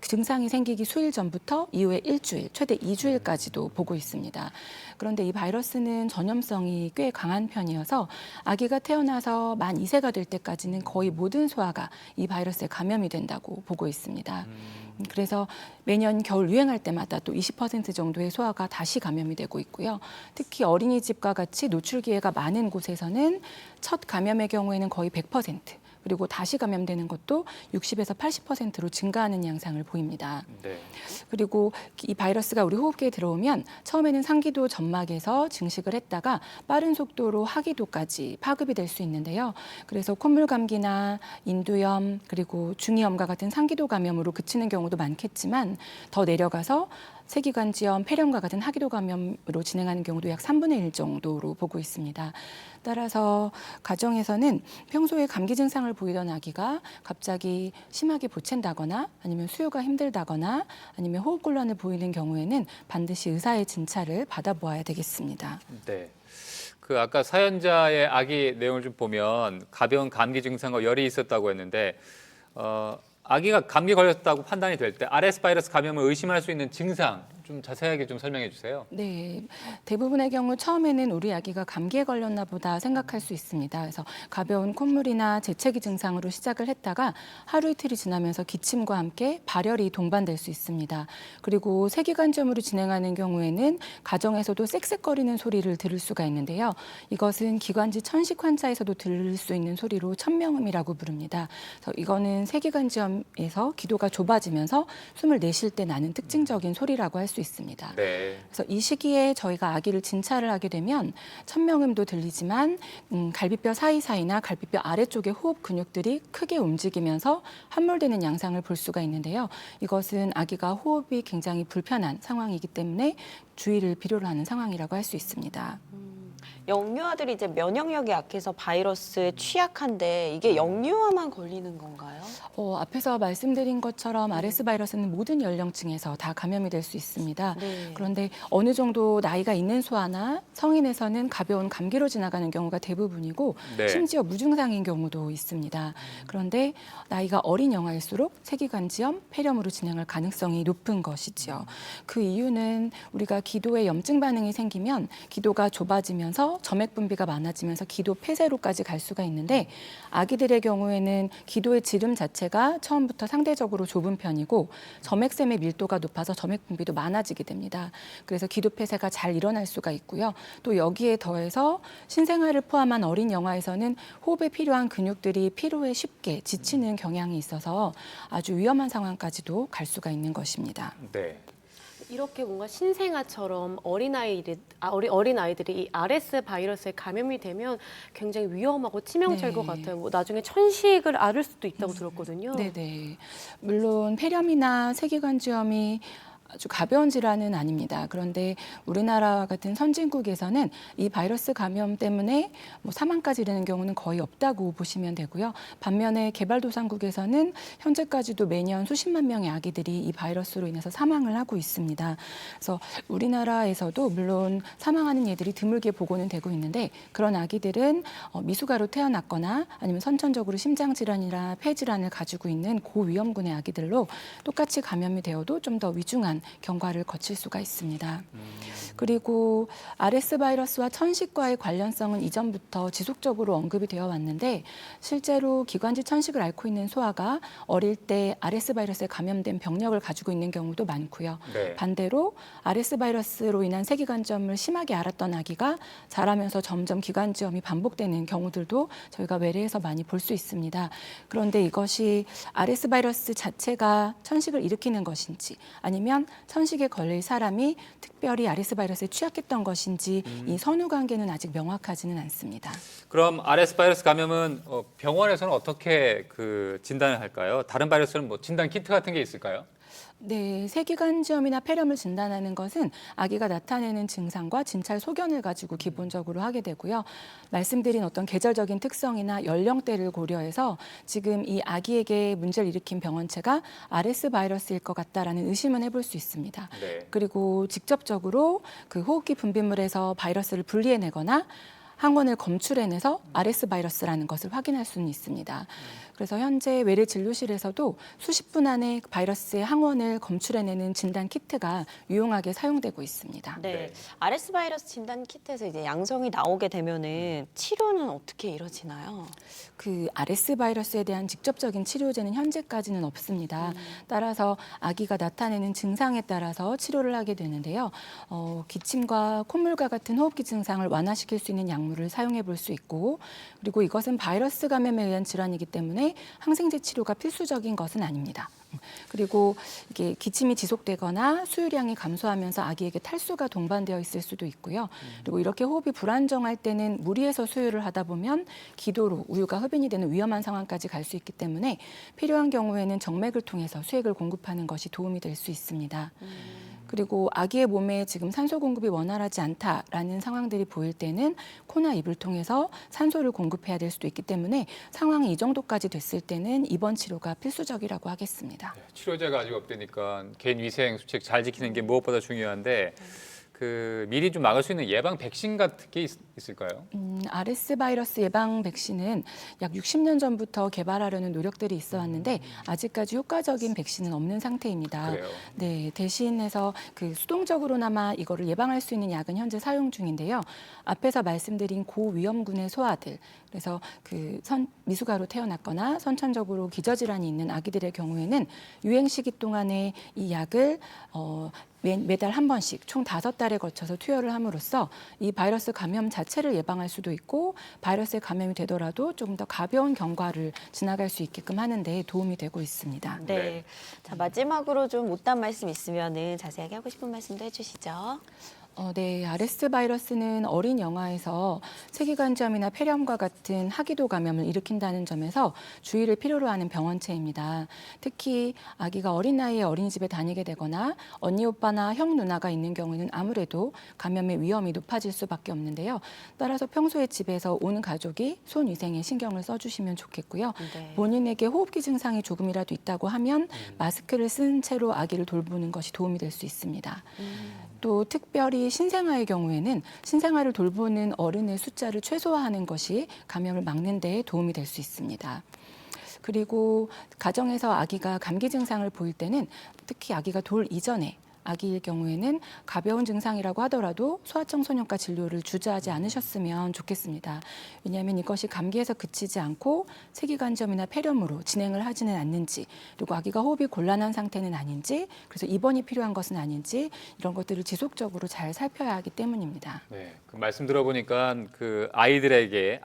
증상이 생기기 수일 전부터 이후에 일주일, 최대 2주일까지도 보고 있습니다. 그런데 이 바이러스는 전염성이 꽤 강한 편이어서 아기가 태어나서 만 2세가 될 때까지는 거의 모든 소아가 이 바이러스에 감염이 된다고 보고 있습니다. 그래서 매년 겨울 유행할 때마다 또 20% 정도의 소아가 다시 감염이 되고 있고요. 특히 어린이집과 같이 노출 기회가 많은 곳에서는 첫 감염의 경우에는 거의 100%, 그리고 다시 감염되는 것도 60에서 80%로 증가하는 양상을 보입니다. 네. 그리고 이 바이러스가 우리 호흡기에 들어오면 처음에는 상기도 점막에서 증식을 했다가 빠른 속도로 하기도까지 파급이 될 수 있는데요. 그래서 콧물 감기나 인두염 그리고 중이염과 같은 상기도 감염으로 그치는 경우도 많겠지만 더 내려가서 세기관지염, 폐렴과 같은 하기도 감염으로 진행하는 경우도 약 3분의 1 정도로 보고 있습니다. 따라서 가정에서는 평소에 감기 증상을 보이던 아기가 갑자기 심하게 보챈다거나 아니면 수유가 힘들다거나 아니면 호흡곤란을 보이는 경우에는 반드시 의사의 진찰을 받아보아야 되겠습니다. 네. 그 아까 사연자의 아기 내용을 좀 보면 가벼운 감기 증상과 열이 있었다고 했는데 아기가 감기 걸렸다고 판단이 될 때 RS 바이러스 감염을 의심할 수 있는 증상 좀 자세하게 좀 설명해 주세요. 네, 대부분의 경우 처음에는 우리 아기가 감기에 걸렸나 보다 생각할 수 있습니다. 그래서 가벼운 콧물이나 재채기 증상으로 시작을 했다가 하루 이틀이 지나면서 기침과 함께 발열이 동반될 수 있습니다. 그리고 세기관지염으로 진행하는 경우에는 가정에서도 쌕쌕거리는 소리를 들을 수가 있는데요. 이것은 기관지 천식 환자에서도 들을 수 있는 소리로 천명음이라고 부릅니다. 그래서 이거는 세기관지염에서 기도가 좁아지면서 숨을 내쉴 때 나는 특징적인 소리라고 할 수 있습니다. 네. 그래서 이 시기에 저희가 아기를 진찰을 하게 되면 천명음도 들리지만 갈비뼈 사이사이나 갈비뼈 아래쪽의 호흡 근육들이 크게 움직이면서 함몰되는 양상을 볼 수가 있는데요. 이것은 아기가 호흡이 굉장히 불편한 상황이기 때문에 주의를 필요로 하는 상황이라고 할 수 있습니다. 영유아들이 이제 면역력이 약해서 바이러스에 취약한데 이게 영유아만 걸리는 건가요? 앞에서 말씀드린 것처럼 RS 바이러스는 모든 연령층에서 다 감염이 될 수 있습니다. 네. 그런데 어느 정도 나이가 있는 소아나 성인에서는 가벼운 감기로 지나가는 경우가 대부분이고 네. 심지어 무증상인 경우도 있습니다. 그런데 나이가 어린 영아일수록 세기관지염, 폐렴으로 진행할 가능성이 높은 것이지요. 그 이유는 우리가 기도에 염증 반응이 생기면 기도가 좁아지면서 점액 분비가 많아지면서 기도 폐쇄로까지 갈 수가 있는데 아기들의 경우에는 기도의 지름 자체가 처음부터 상대적으로 좁은 편이고 점액샘의 밀도가 높아서 점액 분비도 많아지게 됩니다. 그래서 기도 폐쇄가 잘 일어날 수가 있고요. 또 여기에 더해서 신생아를 포함한 어린 영아에서는 호흡에 필요한 근육들이 피로에 쉽게 지치는 경향이 있어서 아주 위험한 상황까지도 갈 수가 있는 것입니다. 네. 이렇게 뭔가 신생아처럼 어린아이들이 이 RS 바이러스에 감염이 되면 굉장히 위험하고 치명적일 것 같아요. 뭐 나중에 천식을 앓을 수도 있다고 들었거든요. 네네. 물론 폐렴이나 세기관지염이 아주 가벼운 질환은 아닙니다. 그런데 우리나라 같은 선진국에서는 이 바이러스 감염 때문에 사망까지 이르는 경우는 거의 없다고 보시면 되고요. 반면에 개발도상국에서는 현재까지도 매년 수십만 명의 아기들이 이 바이러스로 인해서 사망을 하고 있습니다. 그래서 우리나라에서도 물론 사망하는 예들이 드물게 보고는 되고 있는데 그런 아기들은 미숙아로 태어났거나 아니면 선천적으로 심장질환이나 폐질환을 가지고 있는 고위험군의 아기들로 똑같이 감염이 되어도 좀 더 위중한 경과를 거칠 수가 있습니다. 그리고 RS 바이러스와 천식과의 관련성은 이전부터 지속적으로 언급이 되어 왔는데 실제로 기관지 천식을 앓고 있는 소아가 어릴 때 RS 바이러스에 감염된 병력을 가지고 있는 경우도 많고요. 네. 반대로 RS 바이러스로 인한 세기관지염을 심하게 앓았던 아기가 자라면서 점점 기관지염이 반복되는 경우들도 저희가 외래에서 많이 볼 수 있습니다. 그런데 이것이 RS 바이러스 자체가 천식을 일으키는 것인지 아니면 천식에 걸릴 사람이 특별히 RS 바이러스에 취약했던 것인지 이 선후 관계는 아직 명확하지는 않습니다. 그럼 RS 바이러스 감염은 병원에서는 어떻게 진단을 할까요? 다른 바이러스는 진단 키트 같은 게 있을까요? 네, 세기관지염이나 폐렴을 진단하는 것은 아기가 나타내는 증상과 진찰 소견을 가지고 기본적으로 하게 되고요. 말씀드린 어떤 계절적인 특성이나 연령대를 고려해서 지금 이 아기에게 문제를 일으킨 병원체가 RS 바이러스일 것 같다라는 의심은 해볼 수 있습니다. 네. 그리고 직접적으로 그 호흡기 분비물에서 바이러스를 분리해내거나 항원을 검출해내서 RS 바이러스라는 것을 확인할 수는 있습니다. 그래서 현재 외래 진료실에서도 수십 분 안에 바이러스의 항원을 검출해내는 진단 키트가 유용하게 사용되고 있습니다. 네. RS 바이러스 진단 키트에서 이제 양성이 나오게 되면은 치료는 어떻게 이루어지나요? 그 RS 바이러스에 대한 직접적인 치료제는 현재까지는 없습니다. 따라서 아기가 나타내는 증상에 따라서 치료를 하게 되는데요. 기침과 콧물과 같은 호흡기 증상을 완화시킬 수 있는 약물을 사용해 볼 수 있고 그리고 이것은 바이러스 감염에 의한 질환이기 때문에 항생제 치료가 필수적인 것은 아닙니다. 그리고 이게 기침이 지속되거나 수유량이 감소하면서 아기에게 탈수가 동반되어 있을 수도 있고요. 그리고 이렇게 호흡이 불안정할 때는 무리해서 수유를 하다 보면 기도로 우유가 흡인이 되는 위험한 상황까지 갈 수 있기 때문에 필요한 경우에는 정맥을 통해서 수액을 공급하는 것이 도움이 될 수 있습니다. 그리고 아기의 몸에 지금 산소 공급이 원활하지 않다라는 상황들이 보일 때는 코나 입을 통해서 산소를 공급해야 될 수도 있기 때문에 상황이 이 정도까지 됐을 때는 입원 치료가 필수적이라고 하겠습니다. 네, 치료제가 아직 없다니까 개인 위생 수칙 잘 지키는 게 무엇보다 중요한데 미리 좀 막을 수 있는 예방 백신 같은 게 있을까요? RS 바이러스 예방 백신은 약 60년 전부터 개발하려는 노력들이 있어 왔는데 아직까지 효과적인 백신은 없는 상태입니다. 그래요. 네, 대신해서 그 수동적으로나마 이거를 예방할 수 있는 약은 현재 사용 중인데요. 앞에서 말씀드린 고위험군의 소아들, 그래서 그 미숙아로 태어났거나 선천적으로 기저질환이 있는 아기들의 경우에는 유행 시기 동안에 이 약을 매달 한 번씩 총 5달에 거쳐서 투여를 함으로써 이 바이러스 감염 자체를 예방할 수도 있고 바이러스에 감염이 되더라도 조금 더 가벼운 경과를 지나갈 수 있게끔 하는 데 도움이 되고 있습니다. 네. 자, 마지막으로 좀 못다한 말씀 있으면은 자세하게 하고 싶은 말씀도 해주시죠. 네, RS 바이러스는 어린 영아에서 세기관지염이나 폐렴과 같은 하기도 감염을 일으킨다는 점에서 주의를 필요로 하는 병원체입니다. 특히 아기가 어린 나이에 어린이집에 다니게 되거나 언니 오빠나 형 누나가 있는 경우에는 아무래도 감염의 위험이 높아질 수밖에 없는데요. 따라서 평소에 집에서 온 가족이 손 위생에 신경을 써주시면 좋겠고요. 네. 본인에게 호흡기 증상이 조금이라도 있다고 하면 마스크를 쓴 채로 아기를 돌보는 것이 도움이 될 수 있습니다. 또 특별히 신생아의 경우에는 신생아를 돌보는 어른의 숫자를 최소화하는 것이 감염을 막는 데 도움이 될 수 있습니다. 그리고 가정에서 아기가 감기 증상을 보일 때는 특히 아기가 돌 이전에 아기일 경우에는 가벼운 증상이라고 하더라도 소아청소년과 진료를 주저하지 않으셨으면 좋겠습니다. 왜냐하면 이것이 감기에서 그치지 않고 세기관지염이나 폐렴으로 진행을 하지는 않는지, 그리고 아기가 호흡이 곤란한 상태는 아닌지, 그래서 입원이 필요한 것은 아닌지 이런 것들을 지속적으로 잘 살펴야 하기 때문입니다. 네, 그 말씀 들어보니까 그 아기들에게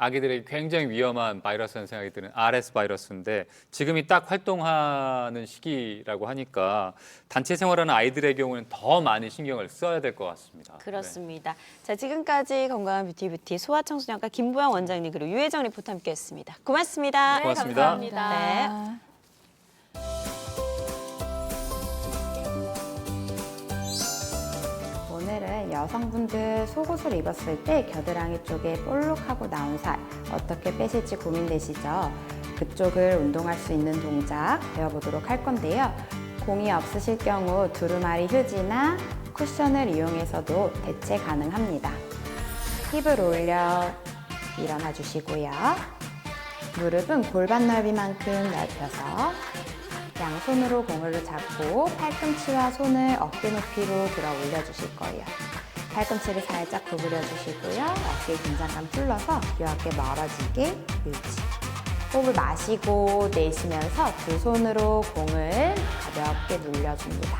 굉장히 위험한 바이러스라는 생각이 드는 RS 바이러스인데 지금이 딱 활동하는 시기라고 하니까 단체 생활하는 아이들의 경우는 더 많은 신경을 써야 될 것 같습니다. 그렇습니다. 자, 지금까지 건강한 뷰티 소아청소년과 김보영 원장님 그리고 유혜정 리포터 함께했습니다. 고맙습니다. 네, 고맙습니다. 감사합니다. 네. 오늘은 여성분들 속옷을 입었을 때 겨드랑이 쪽에 볼록하고 나온 살 어떻게 빼실지 고민되시죠? 그쪽을 운동할 수 있는 동작 배워보도록 할 건데요. 공이 없으실 경우 두루마리 휴지나 쿠션을 이용해서도 대체 가능합니다. 힙을 올려 일어나 주시고요. 무릎은 골반 넓이만큼 넓혀서 양손으로 공을 잡고 팔꿈치와 손을 어깨 높이로 들어 올려주실 거예요. 팔꿈치를 살짝 구부려 주시고요. 어깨 긴장감 풀러서 귀엽게 멀어지게 유지. 호흡을 마시고 내쉬면서 두 손으로 공을 가볍게 눌려줍니다.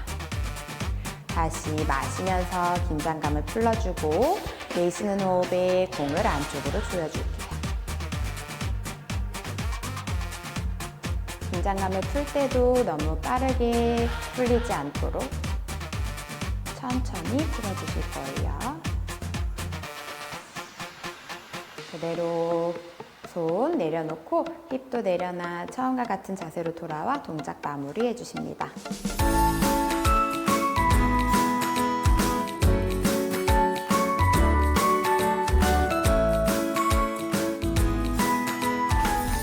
다시 마시면서 긴장감을 풀어주고 내쉬는 호흡에 공을 안쪽으로 조여줄게요. 긴장감을 풀 때도 너무 빠르게 풀리지 않도록 천천히 풀어주실 거예요. 그대로 손 내려놓고 힙도 내려놔 처음과 같은 자세로 돌아와 동작 마무리 해주십니다.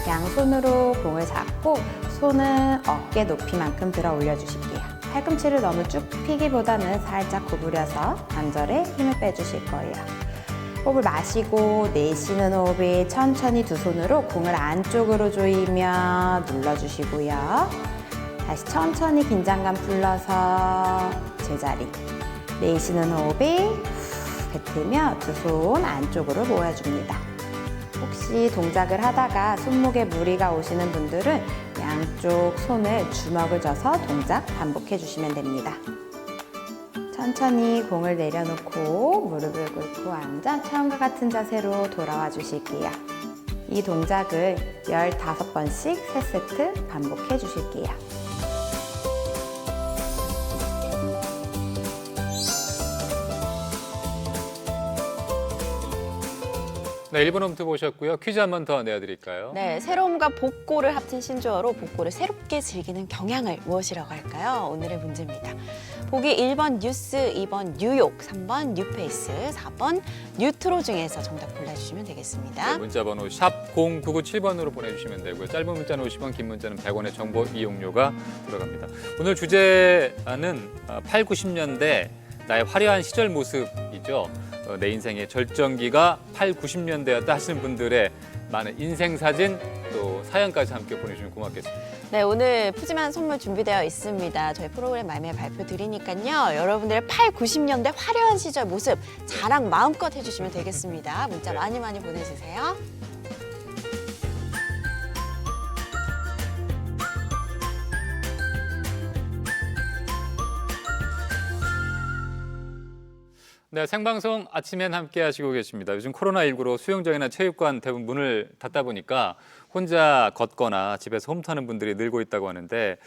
양손으로 공을 잡고 손은 어깨 높이만큼 들어 올려주실게요. 팔꿈치를 너무 쭉 펴기보다는 살짝 구부려서 관절에 힘을 빼주실 거예요. 호흡을 마시고 내쉬는 호흡에 천천히 두 손으로 공을 안쪽으로 조이며 눌러주시고요. 다시 천천히 긴장감 풀러서 제자리. 내쉬는 호흡에 뱉으며 두 손 안쪽으로 모아줍니다. 혹시 동작을 하다가 손목에 무리가 오시는 분들은 양쪽 손을 주먹을 져서 동작 반복해 주시면 됩니다. 천천히 공을 내려놓고 무릎을 꿇고 앉아 처음과 같은 자세로 돌아와 주실게요. 이 동작을 15번씩 3세트 반복해 주실게요. 네, 1번 홈트 보셨고요. 퀴즈 한 번 더 내어드릴까요? 네, 새로움과 복고를 합친 신조어로 복고를 새롭게 즐기는 경향을 무엇이라고 할까요? 오늘의 문제입니다. 보기 1번 뉴스, 2번 뉴욕, 3번 뉴페이스, 4번 뉴트로 중에서 정답 골라주시면 되겠습니다. 네, 문자번호 샵 0997번으로 보내주시면 되고요. 짧은 문자는 50원, 긴 문자는 100원의 정보 이용료가 들어갑니다. 오늘 주제는 8, 90년대 나의 화려한 시절 모습이죠. 내 인생의 절정기가 8, 90년대였다 하시는 분들의 많은 인생 사진 또 사연까지 함께 보내주시면 고맙겠습니다. 네, 오늘 푸짐한 선물 준비되어 있습니다. 저희 프로그램 말미에 발표 드리니까요. 여러분들의 8, 90년대 화려한 시절 모습 자랑 마음껏 해주시면 되겠습니다. 문자 많이 많이 보내주세요. 네, 생방송 아침엔 함께 하시고 계십니다. 요즘 코로나19로 수영장이나 체육관 대부분 문을 닫다 보니까 혼자 걷거나 집에서 홈트하는 분들이 늘고 있다고 하는데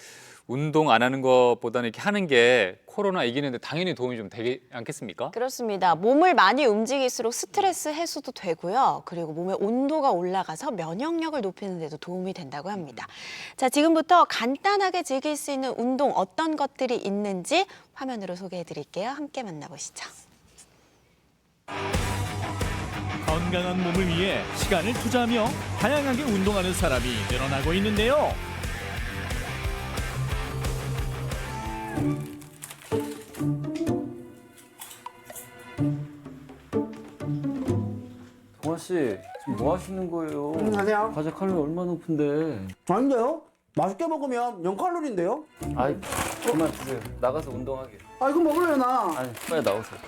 운동 안 하는 것보다는 이렇게 하는 게 코로나 이기는데 당연히 도움이 좀 되지 않겠습니까? 그렇습니다. 몸을 많이 움직일수록 스트레스 해소도 되고요. 그리고 몸의 온도가 올라가서 면역력을 높이는 데도 도움이 된다고 합니다. 자, 지금부터 간단하게 즐길 수 있는 운동 어떤 것들이 있는지 화면으로 소개해 드릴게요. 함께 만나보시죠. 건강한 몸을 위해 시간을 투자하며 다양하게 운동하는 사람이 늘어나고 있는데요. 동아 씨, 지금 뭐 하시는 거예요? 안녕하세요. 과자 칼로리 얼마나 높은데? 아닌데요? 맛있게 먹으면 0칼로리인데요? 아이, 그만 드세요. 나가서 운동하게. 아, 이거 먹을래요, 나. 아니, 빨리 나오세요.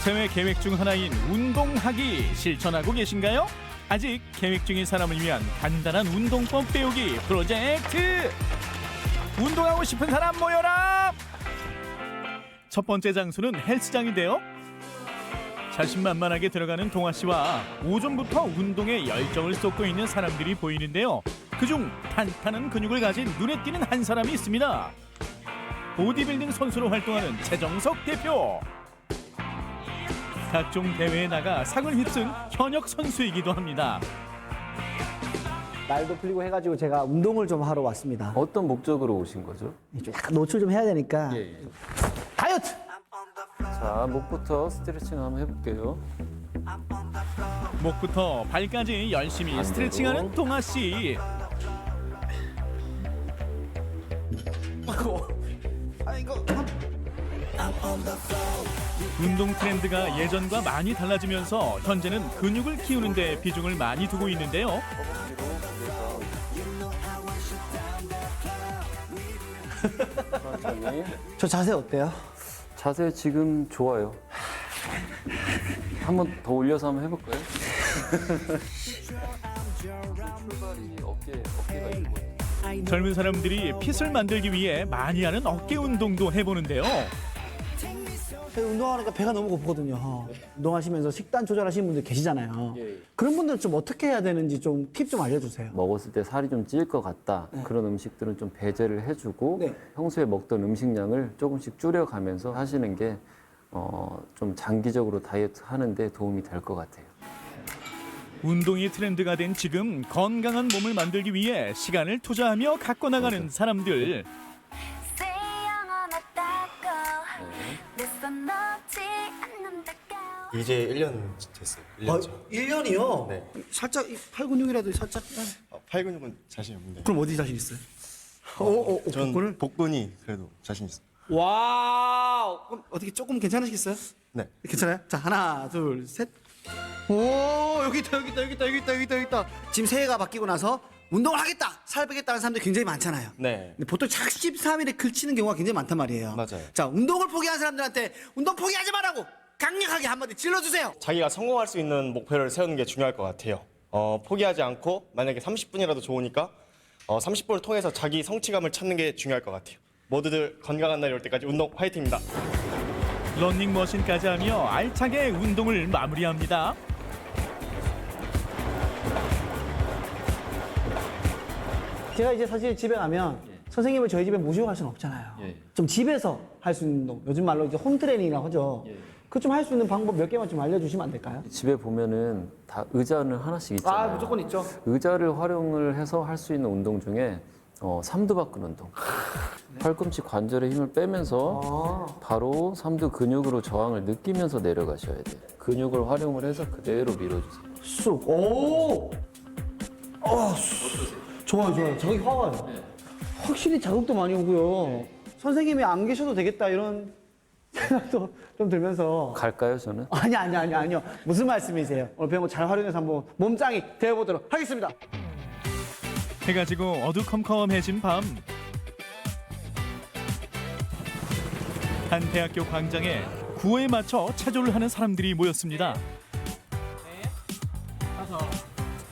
생활 계획 중 하나인 운동하기 실천하고 계신가요? 아직 계획 중인 사람을 위한 간단한 운동법 배우기 프로젝트! 운동하고 싶은 사람 모여라! 첫 번째 장소는 헬스장인데요. 자신만만하게 들어가는 동아 씨와 오전부터 운동에 열정을 쏟고 있는 사람들이 보이는데요. 그중 탄탄한 근육을 가진 눈에 띄는 한 사람이 있습니다. 보디빌딩 선수로 활동하는 최정석 대표. 각종 대회에 나가 상을 휩쓴 현역 선수이기도 합니다. 날도 풀리고 해가지고 제가 운동을 좀 하러 왔습니다. 어떤 목적으로 오신 거죠? 좀 약간 노출 좀 해야 되니까. 예. 다이어트! 자, 목부터 스트레칭 한번 해볼게요. 목부터 발까지 열심히 반대로. 스트레칭하는 동아 씨. 운동 트렌드가 예전과 많이 달라지면서 현재는 근육을 키우는 데 비중을 많이 두고 있는데요. 천천히. 저 자세 어때요? 자세 지금 좋아요. 한 번 더 올려서 한번 해볼까요? 출발이 어깨가 있고. 젊은 사람들이 핏을 만들기 위해 많이 하는 어깨 운동도 해보는데요. 운동하니까 배가 너무 고프거든요. 운동하시면서 식단 조절하시는 분들 계시잖아요. 그런 분들 좀 어떻게 해야 되는지 좀 팁 좀 알려주세요. 먹었을 때 살이 좀 찔 것 같다. 그런 음식들은 좀 배제를 해주고 네. 평소에 먹던 음식량을 조금씩 줄여가면서 하시는 게 좀 장기적으로 다이어트 하는데 도움이 될 것 같아요. 운동이 트렌드가 된 지금 건강한 몸을 만들기 위해 시간을 투자하며 갖고 나가는 사람들. 이제 1년 됐어요. 1년 차. 1년이요? 네. 살짝 팔 근육이라도 살짝. 팔 근육은 자신 없는데. 그럼 어디 자신 있어요? 전 복근을? 복근이 그래도 자신 있어요. 와우! 그럼 어떻게 조금 괜찮으시겠어요? 네. 괜찮아요? 자, 하나, 둘, 셋. 오, 여기 있다. 지금 새해가 바뀌고 나서 운동을 하겠다, 살 빼겠다는 사람들이 굉장히 많잖아요. 네. 근데 보통 43일에 그치는 경우가 굉장히 많단 말이에요. 맞아요. 자, 운동을 포기한 사람들한테 운동 포기하지 말라고 강력하게 한마디 질러주세요. 자기가 성공할 수 있는 목표를 세우는 게 중요할 것 같아요. 포기하지 않고 만약에 30분이라도 좋으니까 30분을 통해서 자기 성취감을 찾는 게 중요할 것 같아요. 모두들 건강한 날이 올 때까지 운동 화이팅입니다. 러닝머신까지 하며 알차게 운동을 마무리합니다. 제가 이제 사실 집에 가면 선생님을 저희 집에 모시고 갈 수는 없잖아요. 좀 집에서 할 수 있는 운동, 요즘 말로 이제 홈트레이닝이라고 하죠. 그 좀 할 수 있는 방법 몇 개만 좀 알려주시면 안 될까요? 집에 보면은 다 의자는 하나씩 있잖아요. 무조건 있죠. 의자를 활용을 해서 할 수 있는 운동 중에 삼두박근 운동. 팔꿈치 관절에 힘을 빼면서 바로 삼두 근육으로 저항을 느끼면서 내려가셔야 돼요. 근육을 활용을 해서 그대로 밀어주세요. 쑥. 오! 좋아요. 자극이 확 와요. 확실히 자극도 많이 오고요. 선생님이 안 계셔도 되겠다 이런 생각도 좀 들면서 갈까요, 저는? 아니요. 무슨 말씀이세요? 오늘 배운 거 잘 활용해서 한번 몸짱이 되어보도록 하겠습니다. 해가 지고 어두컴컴해진 밤. 한 대학교 광장에 구호에 맞춰 체조를 하는 사람들이 모였습니다.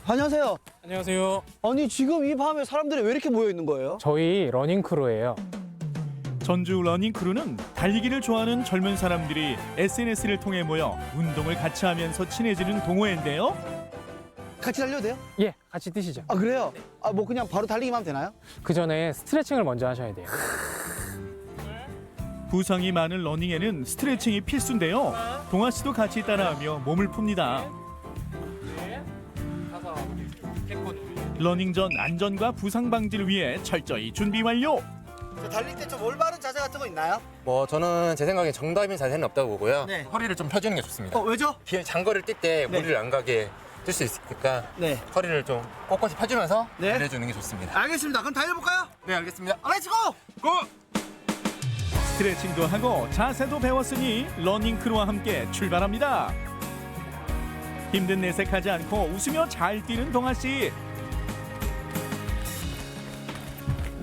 안녕하세요. 안녕하세요. 아니 지금 이 밤에 사람들이 왜 이렇게 모여 있는 거예요? 저희 러닝 크루예요. 전주 러닝 크루는 달리기를 좋아하는 젊은 사람들이 SNS를 통해 모여 운동을 같이 하면서 친해지는 동호회인데요. 같이 달려도 돼요? 예, 같이 뛰시죠. 아 그래요? 아 뭐 그냥 바로 달리기만 하면 되나요? 그 전에 스트레칭을 먼저 하셔야 돼요. 부상이 많은 러닝에는 스트레칭이 필수인데요. 동아 씨도 같이 따라하며 몸을 풉니다. 러닝 전 안전과 부상 방지를 위해 철저히 준비 완료. 달릴 때 좀 올바른 자세 같은 거 있나요? 뭐 저는 제 생각에 정답인 자세는 없다고 보고요. 네. 허리를 좀 펴주는 게 좋습니다. 왜죠? 장거리를 뛸 때 네. 무리를 안 가게 뛸 수 있으니까 네. 허리를 좀 꼿꼿이 펴주면서 네. 달려주는 게 좋습니다. 알겠습니다. 그럼 달려볼까요? 네, 알겠습니다. 렛츠고! 고! 스트레칭도 하고 자세도 배웠으니 러닝 크루와 함께 출발합니다. 힘든 내색하지 않고 웃으며 잘 뛰는 동아 씨.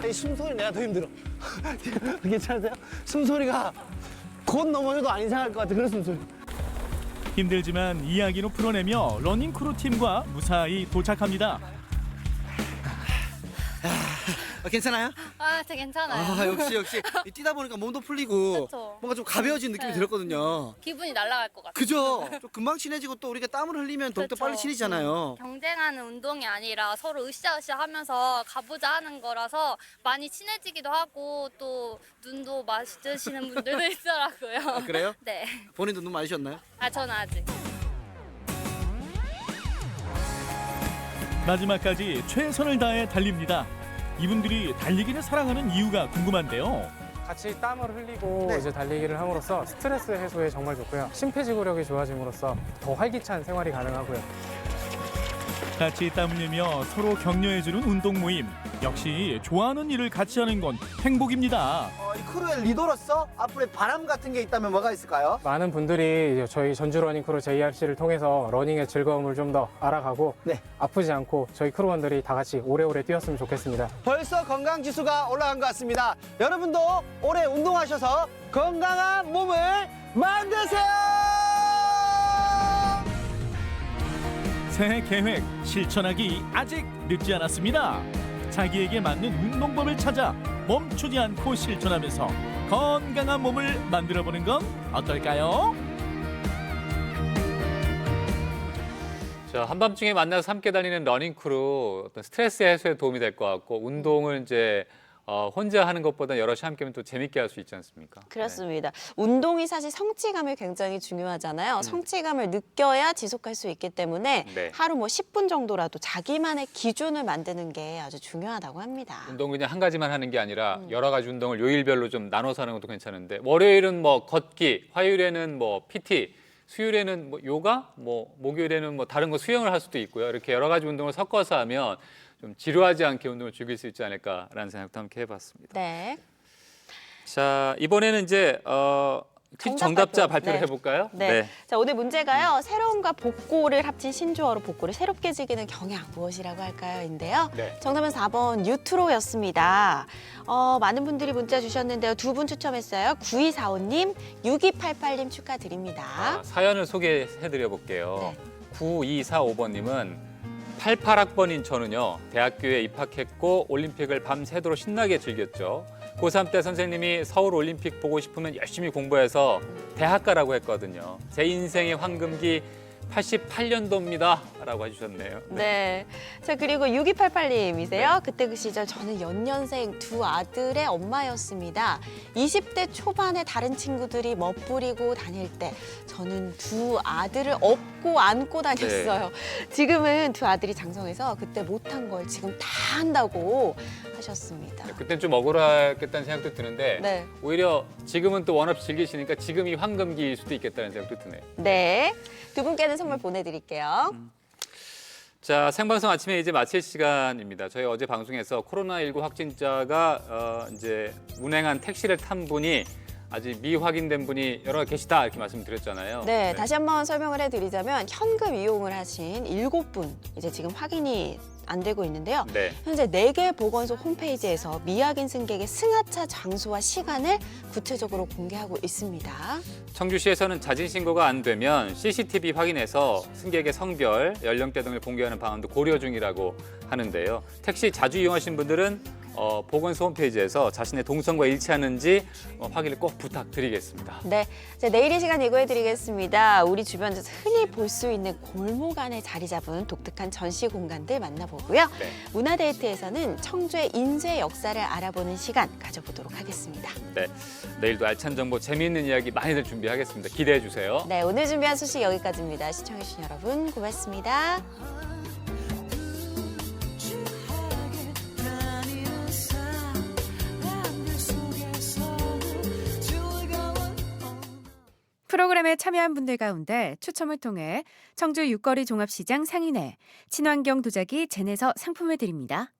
이 숨소리 내가 더 힘들어. 괜찮으세요? 숨소리가 곧 넘어져도 안 이상할 것 같아. 그런 숨소리. 힘들지만 이야기로 풀어내며 러닝 크루 팀과 무사히 도착합니다. 괜찮아요? 아, 저 괜찮아요. 역시 뛰다 보니까 몸도 풀리고 그쵸. 뭔가 좀 가벼워진 느낌이 들었거든요. 기분이 날아갈 것 같아요. 그죠? 좀 금방 친해지고 또 우리가 땀을 흘리면 더욱더 그쵸. 빨리 친해지잖아요. 경쟁하는 운동이 아니라 서로 으쌰으쌰 하면서 가보자 하는 거라서 많이 친해지기도 하고 또 눈도 마주치시는 분들도 있더라고요. 아, 그래요? 네. 본인도 눈 마주셨나요? 아, 저는 아직. 마지막까지 최선을 다해 달립니다. 이분들이 달리기를 사랑하는 이유가 궁금한데요. 같이 땀을 흘리고 네. 이제 달리기를 함으로써 스트레스 해소에 정말 좋고요. 심폐지구력이 좋아짐으로써 더 활기찬 생활이 가능하고요. 같이 땀 흘리며 서로 격려해주는 운동 모임. 역시 좋아하는 일을 같이 하는 건 행복입니다. 이 크루의 리더로서 앞으로의 바람 같은 게 있다면 뭐가 있을까요? 많은 분들이 이제 저희 전주 러닝 크루 JRC를 통해서 러닝의 즐거움을 좀 더 알아가고 아프지 않고 저희 크루원들이 다 같이 오래오래 뛰었으면 좋겠습니다. 벌써 건강 지수가 올라간 것 같습니다. 여러분도 오래 운동하셔서 건강한 몸을 만드세요. 새해 계획 실천하기 아직 늦지 않았습니다. 자기에게 맞는 운동법을 찾아 멈추지 않고 실천하면서 건강한 몸을 만들어보는 건 어떨까요? 자, 한밤중에 만나서 함께 다니는 러닝 크루 어떤 스트레스 해소에 도움이 될 것 같고 운동을 이제 혼자 하는 것보다 여럿이 함께하면 또 재밌게 할 수 있지 않습니까? 그렇습니다. 운동이 사실 성취감이 굉장히 중요하잖아요. 성취감을 느껴야 지속할 수 있기 때문에 네. 하루 뭐 10분 정도라도 자기만의 기준을 만드는 게 아주 중요하다고 합니다. 운동을 그냥 한 가지만 하는 게 아니라 여러 가지 운동을 요일별로 좀 나눠서 하는 것도 괜찮은데 월요일은 뭐 걷기, 화요일에는 뭐 PT, 수요일에는 뭐 요가, 뭐 목요일에는 뭐 다른 거 수영을 할 수도 있고요. 이렇게 여러 가지 운동을 섞어서 하면 좀 지루하지 않게 운동을 즐길 수 있지 않을까라는 생각도 함께 해봤습니다. 네. 자, 이번에는 이제 퀴즈 정답자 발표를 네. 해볼까요? 네. 자, 오늘 문제가요. 새로움과 복고를 합친 신조어로 복고를 새롭게 즐기는 경향 무엇이라고 할까요?인데요. 네. 정답은 4번 뉴트로였습니다. 많은 분들이 문자 주셨는데요. 두 분 추첨했어요. 9245님, 6288님 축하드립니다. 사연을 소개해드려 볼게요. 네. 9245번님은 88학번인 저는요. 대학교에 입학했고 올림픽을 밤새도록 신나게 즐겼죠. 고3 때 선생님이 서울 올림픽 보고 싶으면 열심히 공부해서 대학 가라고 했거든요. 제 인생의 황금기 88년도입니다. 라고 해주셨네요. 네. 자, 그리고 6288님이세요. 그때 그 시절 저는 연년생 두 아들의 엄마였습니다. 20대 초반에 다른 친구들이 멋부리고 다닐 때 저는 두 아들을 업고 안고 다녔어요. 지금은 두 아들이 장성해서 그때 못한 걸 지금 다 한다고 하셨습니다. 그땐 좀 억울하겠다는 생각도 드는데 네. 오히려 지금은 또 원 없이 즐기시니까 지금이 황금기일 수도 있겠다는 생각도 드네요. 네. 두 분께는 선물 보내드릴게요. 자, 생방송 아침에 이제 마칠 시간입니다. 저희 어제 방송에서 코로나19 확진자가 이제 운행한 택시를 탄 분이 아직 미확인된 분이 여러 계시다 이렇게 말씀드렸잖아요. 네, 다시 한번 설명을 해드리자면 현금 이용을 하신 7분 이제 지금 확인이 안 되고 있는데요. 네. 현재 4개 보건소 홈페이지에서 미확인 승객의 승하차 장소와 시간을 구체적으로 공개하고 있습니다. 청주시에서는 자진 신고가 안 되면 CCTV 확인해서 승객의 성별, 연령대 등을 공개하는 방안도 고려 중이라고 하는데요. 택시 자주 이용하신 분들은 보건소 홈페이지에서 자신의 동선과 일치하는지 확인을 꼭 부탁드리겠습니다. 네, 이제 내일 이 시간 예고해드리겠습니다. 우리 주변에서 흔히 볼 수 있는 골목 안에 자리 잡은 독특한 전시 공간들 만나보고요. 네. 문화데이트에서는 청주의 인쇄 역사를 알아보는 시간 가져보도록 하겠습니다. 네, 내일도 알찬 정보, 재미있는 이야기 많이들 준비하겠습니다. 기대해 주세요. 네, 오늘 준비한 소식 여기까지입니다. 시청해주신 여러분 고맙습니다. 프로그램에 참여한 분들 가운데 추첨을 통해 청주 육거리 종합시장 상인회, 친환경 도자기 젠에서 상품을 드립니다.